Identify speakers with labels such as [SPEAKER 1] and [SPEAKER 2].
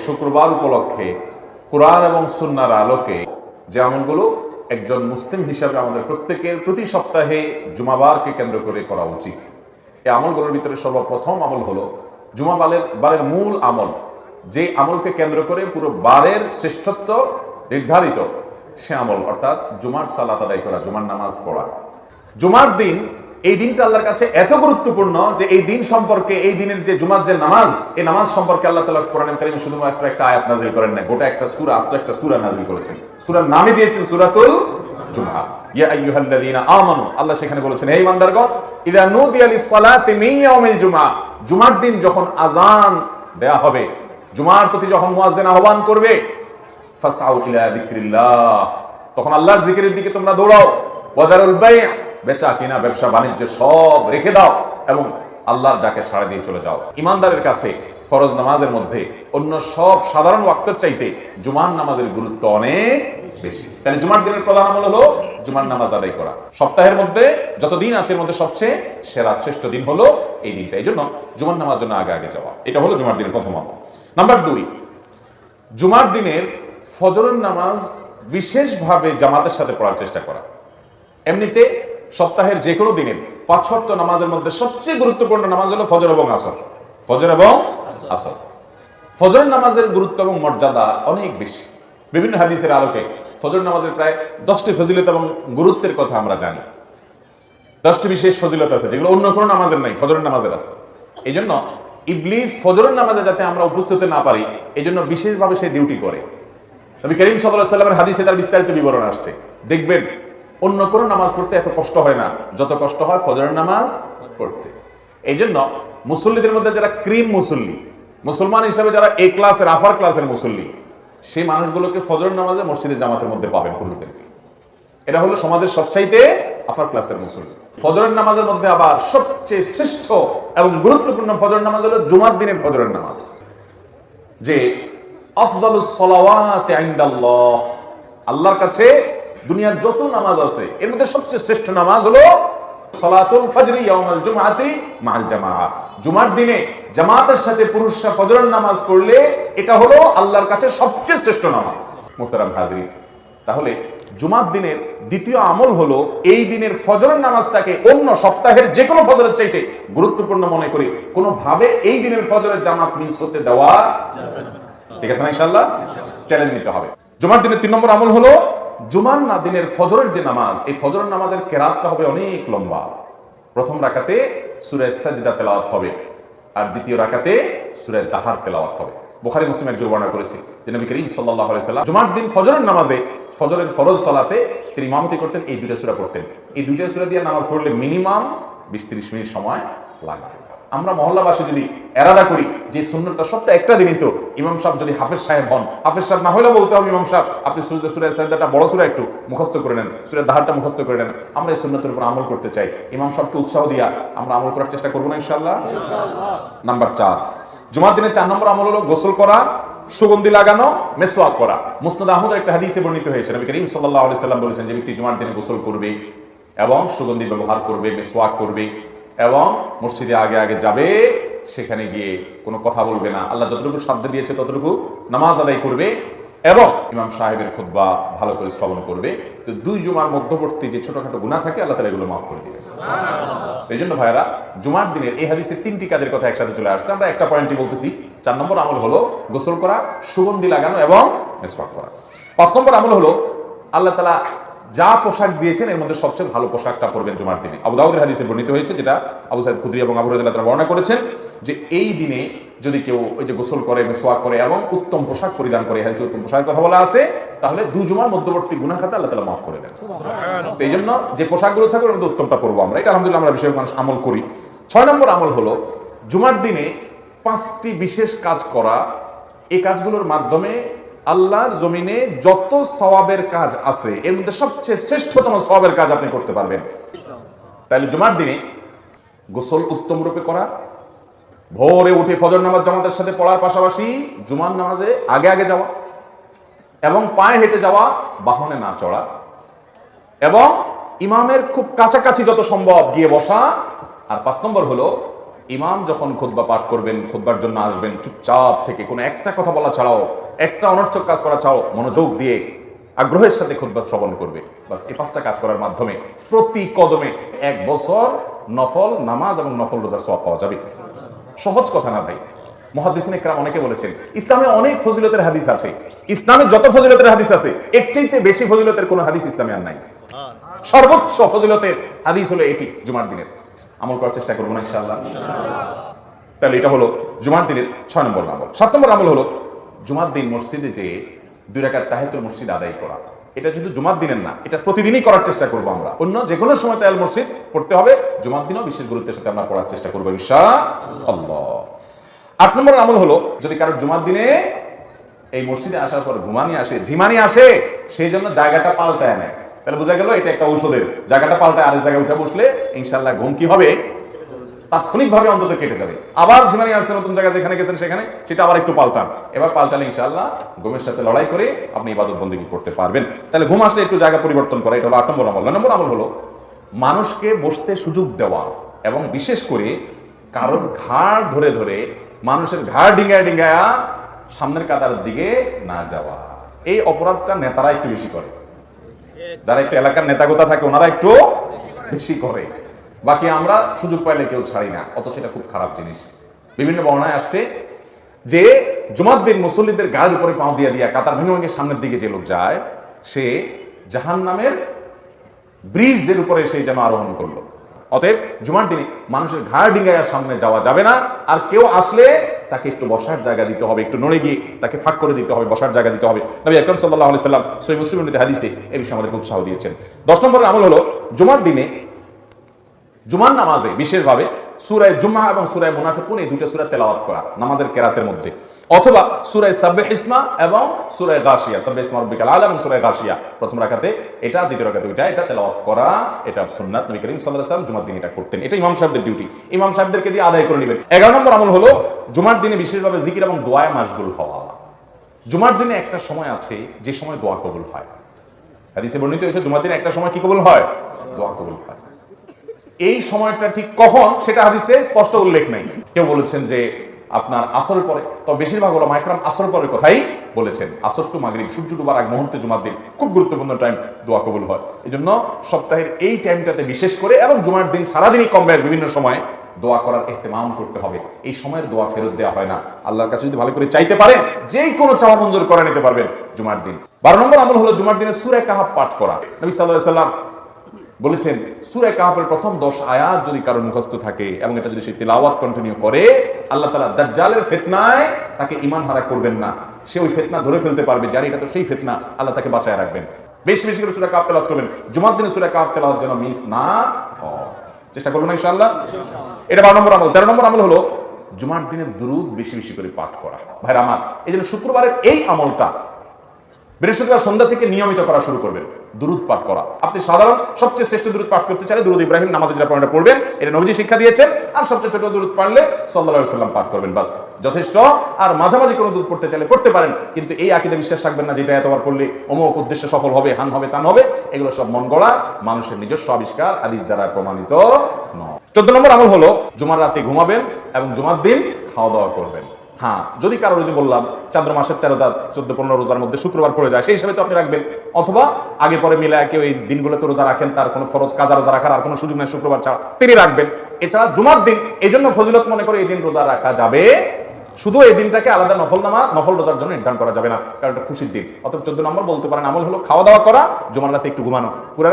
[SPEAKER 1] শুক্রবার উপলক্ষে কোরআন এবং সুন্নাহর আলোকে যে আমলগুলো একজন মুসলিম হিসাবে আমাদের প্রত্যেকের প্রতি সপ্তাহে জুমাবারকে কেন্দ্র করে করা উচিত। এই আমলগুলোর ভিতরে সর্বপ্রথম আমল হলো জুমা বারের মূল আমল, যে আমলকে কেন্দ্র করে পুরো বারের শ্রেষ্ঠত্ব নির্ধারিত সে আমল, অর্থাৎ জুমার সালাত আদায় করা, জুমার নামাজ পড়া। জুমার দিন, এই দিনটা আল্লাহর কাছে এত গুরুত্বপূর্ণ যে এই দিন সম্পর্কে, এই দিনের যে জুমার যে নামাজ, এই নামাজ সম্পর্কে আল্লাহ তাআলা কোরআনে কারীমে শুধুমাত্র একটা আয়াত নাযিল করেন না, গোটা একটা সূরা, আস্ত একটা সূরা নাযিল করেছেন। সূরার নামই দিয়েছেন সূরাতুল জুমআ। ইয়া আইয়ুহাল্লাযীনা আমানু, আল্লাহ সেখানে বলেছেন, হে ঈমানদারগণ, ইযা নুদিয়া লিস-সালাতি মিন ইয়াউমিল জুমআ, জুমার দিন যখন আযান দেয়া হবে, জুমার প্রতি যখন মুয়াজ্জিন আহ্বান করবে, ফাসআউ ইলা যিকরিল্লাহ, তখন আল্লাহর জিকিরের দিকে তোমরা দৌড়াও। ওয়াদারুল বাই', বেচা কিনা, ব্যবসা বাণিজ্য সব রেখে দাও এবং আল্লাহর ডাকে সাড়া দিয়ে চলে যাও। ইমানদারের কাছে ফরজ নামাজের মধ্যে অন্য সব সাধারণ ওয়াক্তের চাইতে জুমার নামাজের গুরুত্ব অনেক বেশি। তাহলে জুমার দিনের প্রধান আমল হলো জুমার নামাজ আদায় করা। সপ্তাহের মধ্যে যত দিন আছে এর মধ্যে সবচেয়ে সেরা শ্রেষ্ঠ দিন হলো এই দিনটা, এই জন্য জুমার নামাজ জন্য আগে আগে যাওয়া, এটা হলো জুমার দিনের প্রথম আমল। নাম্বার 2, জুমার দিনের ফজরের নামাজ বিশেষভাবে জামাতের সাথে পড়ার চেষ্টা করা। এমনিতে সপ্তাহের যে কোনো দিনের 5 ওয়াক্ত নামাজের মধ্যে সবচেয়ে গুরুত্বপূর্ণ নামাজ হলো ফজর এবং আসর। ফজর এবং আসর, ফজর নামাজের গুরুত্ব এবং মর্যাদা অনেক বেশি। বিভিন্ন হাদিসের আলোকে ফজর নামাজের প্রায় 10টি ফজিলত এবং গুরুত্বের কথা আমরা জানি। 10টি বিশেষ ফজিলত আছে যেগুলো অন্য কোনো নামাজের নাই, ফজরের নামাজের আছে। এই জন্য ইবলিস ফজরের নামাজে যাতে আমরা উপস্থিত হতে না পারি, এই জন্য বিশেষভাবে সে ডিউটি করে। নবী করিম সাল্লাল্লাহু আলাইহি ওয়াসাল্লামের হাদিসে তার বিস্তারিত বিবরণ আসছে। দেখবেন অন্য কোনো নামাজ পড়তে এত কষ্ট হয় না যত কষ্ট হয় ফজরের নামাজ পড়তে। এই জন্য মুসল্লিদের মধ্যে যারা ক্রিম মুসল্লি, মুসলমান হিসাবে যারা এ ক্লাসের, আফার ক্লাসের মুসল্লি, সেই মানুষগুলোকে ফজরের নামাজে মসজিদে জামাতের মধ্যে পাবেন, পুরুষদেরকে। এটা হলো সমাজের সবচাইতে আফার ক্লাসের মুসল্লি। ফজরের নামাজের মধ্যে আবার সবচেয়ে শ্রেষ্ঠ এবং গুরুত্বপূর্ণ ফজরের নামাজ হলো জুমার দিনের ফজরের নামাজ, যে আফদালুস সালাওয়াতি ইনদাল্লাহ, আল্লাহর কাছে দুনিয়ার যত নামাজ আছে এর মধ্যে সবচেয়ে শ্রেষ্ঠ নামাজ হলো সালাতুল ফজর ইয়াউমাল জুমআতি মাআল জামাআহ, জুমার দিনে জামাতের সাথে পুরুষরা ফজরের নামাজ পড়লে এটা হলো আল্লাহর কাছে সবচেয়ে শ্রেষ্ঠ নামাজ। মুহতারাম হাজরিন, তাহলে জুমার দিনের দ্বিতীয় আমল হলো এই দিনের ফজরের নামাজটাকে অন্য সপ্তাহের যে কোনো ফজরের চাইতে গুরুত্বপূর্ণ মনে করি কোনোভাবে এই দিনের ফজরের জামাত মিস হতে দেওয়া যাবে না। ঠিক আছে না? ইনশাআল্লাহ চ্যালেঞ্জ নিতে হবে। জুমার দিনের 3 নম্বর আমল হলো জুমার দিনের ফজরের যে নামাজ, এই ফজরের নামাজের কেরাতটা হবে অনেক লম্বা। প্রথম রাকাতে সূরা সাজদা তেলাওয়াত হবে আর দ্বিতীয় রাকাতে সূরা তাহার তেলাওয়াত হবে। বুখারী মুসলিম একজন বর্ণনা করেছে যে নবী করিম সাল্লাল্লাহু আলাইহি সাল্লাম জুমার দিন ফজরের নামাজে, ফজরের ফরজ সালাতে তিনি ইমামতি করতেন, এই 2টা সূরা পড়তেন। এই 2টা সূরা দিয়ে নামাজ পড়লে মিনিমাম 20-30 মিনিট সময় লাগবে। আমরা মহল্লাবাসী যদি এরাদা করি যে সুন্নতটা সপ্তাহে একটা দিনই, তো ইমাম সাহেব যদি হাফেজ সাহেব হন, হাফেজ সাহেব না হলেও বলতে হবে ইমাম সাহেব আপনি সূরা সাজদাটা বড় সূরা একটু মুখস্থ করে নেন, সূরা তাহারটা মুখস্থ করে নেন। আমরা এই সুন্নতের উপর আমল করতে চাই, ইমাম সাহেবকে উৎসাহ দিয়া আমরা আমল করার চেষ্টা করবো না ইনশাআল্লাহ। নাম্বার 4, জুমার দিনের 4 নম্বর আমল হলো গোসল করা, সুগন্ধি লাগানো, মেসওয়াক করা। মুসনাদ আহমদের একটা হাদিসে বর্ণিত হয়েছে, নবী করিম সাল্লাল্লাহু আলাইহি সাল্লাম বলেছেন যে ব্যক্তি জুমার দিনে গোসল করবে এবং সুগন্ধি ব্যবহার করবে, মেসওয়াক করবে এবং মসজিদে আগে আগে যাবে, সেখানে গিয়ে কোনো কথা বলবে না, আল্লাহ যতটুকু সাধ্য দিয়েছে ততটুকু নামাজ আদায় করবে এবং ইমাম সাহেবের খুতবা ভালো করে শ্রবণ করবে। তো 2 জুমার মধ্যবর্তী যে ছোটখাটো গুনাহ থাকে আল্লাহ তাআলা এগুলো মাফ করে দিবেন। এই জন্য ভাইরা, জুমার দিনের এই হাদিসে 3টি কাজের কথা একসাথে চলে আসছে, আমরা একটা পয়েন্টই বলতেছি। 4 নম্বর আমল হলো গোসল করা, সুগন্ধি লাগানো এবং মেসওয়াক করা। 5 নম্বর আমল হলো আল্লাহ তাআলা যা পোশাক দিয়েছেন এর মধ্যে সবচেয়ে ভালো পোশাকটা পরবেন জুমার দিনে। আবু দাউদের হাদিসে বর্ণিত হয়েছে, যেটা আবু সাঈদ খুদরি এবং আবু হুরায়রা রাদিয়াল্লাহু আনহু বর্ণনা করেছেন, যে এই দিনে যদি কেউ ওই যে গোসল করে, মেসওয়াক করে এবং উত্তম পোশাক পরিধান করে, হাদিসে উত্তম পোশাকের কথা বলা আছে, তাহলে 2 জুমার মধ্যবর্তী গুনাহ খাতা আল্লাহ তাআলা মাফ করে দেন। তো এই জন্য যে পোশাকগুলো থাকবে ওর মধ্যে উত্তমটা পরবো আমরা, এটা আলহামদুলিল্লাহ আমরা বেশিরভাগ মানুষ আমল করি। 6 নম্বর আমল হলো জুমার দিনে 5টি বিশেষ কাজ করা। এই কাজগুলোর মাধ্যমে আল্লাহর জমিনে যত সওয়াবের কাজ আছে এর মধ্যে সবচেয়ে শ্রেষ্ঠতম সওয়াবের কাজ আপনি করতে পারবেন। তাহলে জুমার দিনে গোসল উত্তম রূপে করা, ভোরে উঠে ফজর নামাজ জামাতের সাথে পড়ার পাশাপাশি জুমার নামাজে আগে আগে যাওয়া এবং পায়ে হেঁটে যাওয়া, বাহনে না চড়া এবং ইমামের খুব কাছাকাছি যত সম্ভব গিয়ে বসা। আর 5 নম্বর হলো ইমাম যখন খুতবা পাঠ করবেন, খুতবার জন্য আসবেন, চুপচাপ থেকে কোনো একটা কথা বলা ছাড়াও, একটা অনর্থক কাজ করা ছাড়াও মনোযোগ দিয়ে আগ্রহের সাথে খুতবা শ্রবণ করবে। বাস এই 5টা কাজ করার মাধ্যমে প্রতি কদমে 1 বছর নফল নামাজ এবং নফল রোজার সওয়াব পাওয়া যাবে। সহজ কথা না ভাই। মুহাদ্দিসিন ইকরাম অনেকে বলেছেন ইসলামে অনেক ফজিলতের হাদিস আছে, ইসলামে যত ফজিলতের হাদিস আছে এর চাইতে বেশি ফজিলতের কোনো হাদিস ইসলামে আর নাই। সর্বোচ্চ ফজিলতের হাদিস হলো এটি জুমার দিনের। আমল করার চেষ্টা করবো না ইনশাআল্লাহ। তাহলে এটা হলো জুমার দিনের 6 নম্বর আমল। 7 নম্বর আমল হলো জুমার দিন মসজিদে যে 2 রাকাত তাহিয়াতুল মসজিদ আদায় করা। এটা শুধু জুমার দিনের না, এটা প্রতিদিনই করার চেষ্টা করবো আমরা। অন্য যে কোনো সময় তাহিয়াতুল মসজিদ পড়তে হবে, জুমার দিনও বিশেষ গুরুত্বের সাথে আমরা পড়ার চেষ্টা করবো ইনশাআল্লাহ। 8 নম্বর আমল হলো যদি কারোর জুমার দিনে এই মসজিদে আসার পর ঘুমানি আসে, ঝিমানি আসে, সেই জন্য জায়গাটা পাল্টায় নেয়। তাহলে বোঝা গেল এটা একটা ঔষধের। জায়গাটা পাল্টায় আরেক জায়গায় উঠে বসলে ইনশাআল্লাহ ঘুম কি হবে, তাৎক্ষণিকভাবে অন্তত কেটে যাবে। আবার ঝিমানি আসছে নতুন জায়গায় যেখানে গেছেন সেখানে, সেটা আবার একটু পাল্টান। এবার পাল্টালে ইনশাআল্লাহ ঘুমের সাথে লড়াই করে আপনি ইবাদত বন্দেগী করতে পারবেন। তাহলে ঘুম আসলে একটু জায়গা পরিবর্তন করা, এটা হলো 8 নম্বর আমল। 9 নম্বর আমল হলো মানুষকে বসতে সুযোগ দেওয়া এবং বিশেষ করে কারোর ঘাড় ধরে ধরে মানুষের ঘাড় ডিঙ্গায় ডিঙ্গায়া সামনের কাতারের দিকে না যাওয়া। এই অপরাধটা নেতারা একটু বেশি করে, যারা একটু এলাকার নেতাগোতা থাকে ওনারা একটু বেশি করে, বাকি আমরা সুযোগ পাইলে কেউ ছাড়ি না। অথচ এটা খুব খারাপ জিনিস। বিভিন্ন বর্ণনায় আসছে যে জুমার দিন মুসল্লিদের গায়ের উপরে পাও দিয়ে দিয়া কাতার ভেঙে ভেঙে সামনের দিকে যে লোক যায়, সে জাহান্নামের ব্রিজের উপরে সেই যেন আরোহণ করলো। অতএব জুমার দিনে মানুষের ঘাড় ডিঙ্গায় সামনে যাওয়া যাবে না। আর কেউ আসলে তাকে একটু বসার জায়গা দিতে হবে, একটু নড়ে গিয়ে তাকে ফাঁক করে দিতে হবে, বসার জায়গা দিতে হবে। নবী আকরাম সাল্লাল্লাহু আলাইহি সাল্লাম সহিহ মুসলিমের হাদিসে এই বিষয়ে আমাদেরকে উৎসাহ দিয়েছেন। 10 নম্বরের আমল হলো জুমার দিনে জুমার নামাজে বিশেষভাবে সূরা জুমআ এবং সূরা মুনাফিকুন এই দুটো সূরা তেলাওয়াত করা নামাজের কেরাতের মধ্যে, অথবা সূরা সাব্বিহ ইসমা এবং সূরা গাশিয়া, সাব্বিহ ইসমা রাব্বিকাল আলা এবং সূরা গাশিয়া প্রথম রাকাতে এটা, দ্বিতীয় রাকাতে ওইটা, এটা তেলাওয়াত করা। এটা সুন্নাত, নবী করিম সাল্লাল্লাহু আলাইহি ওয়াসাল্লাম জুমার দিন এটা করতেন। এটা ইমাম সাহেবদের ডিউটি, ইমাম সাহেবদেরকে দিয়ে আদায় করে নেবেন। 11 নম্বর আমল হলো জুমার দিনে বিশেষভাবে জিকির এবং দোয়ায় মাশগুল হওয়া। জুমার দিনে একটা সময় আছে যে সময় দোয়া কবুল হয়। হাদিসে বর্ণিত হয়েছে জুমার দিনে একটা সময় কি কবুল হয়, দোয়া কবুল হয়। এই সময়টা ঠিক কখন সেটা হাদিসে স্পষ্ট উল্লেখ নেই। কেউ বলেছেন যে আপনার আসরের পরে, তো বেশিরভাগ ওলামা ইকরাম আসরের পরের কথাই বলেছেন। আসর টু মাগরিব, সূর্য ডুবার আগ মুহূর্তে জুমার দিন খুব গুরুত্বপূর্ণ টাইম, দোয়া কবুল হয়। এই জন্য সপ্তাহের এই টাইমটাতে বিশেষ করে এবং জুমার দিন সারাদিনই কম বেশ বিভিন্ন সময়ে দোয়া করার ইহতিমাম করতে হবে। এই সময়ের দোয়া ফেরত দেওয়া হয় না। আল্লাহর কাছে যদি ভালো করে চাইতে পারেন, যেই কোনো চাওয়া মঞ্জুর করে নিতে পারবেন জুমার দিন। 12 নম্বর আমল হলো জুমার দিনে সূরা কাহাফ পাঠ করা। নবী সাল্লাল্লাহু আলাইহি ওয়াসাল্লাম বলেছেন সূরা কাহাফের প্রথম 10 আয়াত যদি কারো মুখস্থ থাকে এবং এটা যদি সে তিলাওয়াত কন্টিনিউ করে, আল্লাহ তাআলা দাজ্জালের ফিতনায় তাকে ঈমান হারা করবেন না। সে ওই ফিতনা ধরে ফেলতে পারবে, যার এটা তো সেই ফিতনা, আল্লাহ তাকে বাঁচায় রাখবেন। বেশি বেশি করে সূরা কাহাফ তেলাওয়াত করবেন। জুমার দিনে সূরা কাহাফ তেলাওয়াত যেন মিস না হয়, চেষ্টা করবেন না ইনশাআল্লাহ। এটা 12 নম্বর আমল। 13 নম্বর আমল হলো জুমার দিনে দুরূদ বেশি বেশি করে পাঠ করা। ভাইরা আমার, এই জন্য শুক্রবারের এই আমলটা বৃহস্পতিবার সন্ধ্যা থেকে নিয়মিত করা শুরু করবেন, দুরূদ পাঠ করা। আপনি সাধারণ সবচেয়ে শ্রেষ্ঠ দুরূদ পাঠ করতে চাইলে দুরূদ ইব্রাহিম নামাজে যেটা পড়া পড়বেন, এটা নবীজি শিক্ষা দিয়েছেন। আর সবচেয়ে ছোট দুরূদ পারলে সাল্লাল্লাহু আলাইহি ওয়াসাল্লাম পাঠ করবেন, বাস যথেষ্ট। আর মাঝামাঝি কোনো দুরূদ পড়তে চাইলে পড়তে পারেন, কিন্তু এই আকীদা বিশ্বাস রাখবেন না যেটা এতবার পড়লে অমুক উদ্দেশ্যে সফল হবে, হান হবে, তান হবে। এগুলো সব মন গড়া, মানুষের নিজস্ব আবিষ্কার, হাদিস দ্বারা প্রমাণিত নয়। 14 নম্বর আমল হলো জুমার রাতে ঘুমাবেন এবং জুমার দিন খাওয়া দাওয়া করবেন। হ্যাঁ, যদি কারো যে বললাম চান্দ্র মাসের 13টা 14-15 রোজার মধ্যে শুক্রবার পড়ে যায়, সেই হিসাবে তো আপনি রাখবেন। অথবা আগে পরে মিলায় কেউ এই দিনগুলোতে রোজা রাখেন, তার কোনো ফরজ কাজা রোজা রাখার আর কোনো সুযোগ নেই শুক্রবার ছাড়া, তিনি রাখবেন। এছাড়া জুমার দিন এই জন্য ফজিলত মনে করে এই দিন রোজা রাখা যাবে, শুধু এই দিনটাকে আলাদা নফল রোজার জন্য নির্ধারণ করা যাবে না, কারণ এটা খুশির দিন। অথবা 14 নম্বর বলতে পারেন আমল হলো খাওয়া দাওয়া করা, জুমার রাতে একটু ঘুমানো। পুরা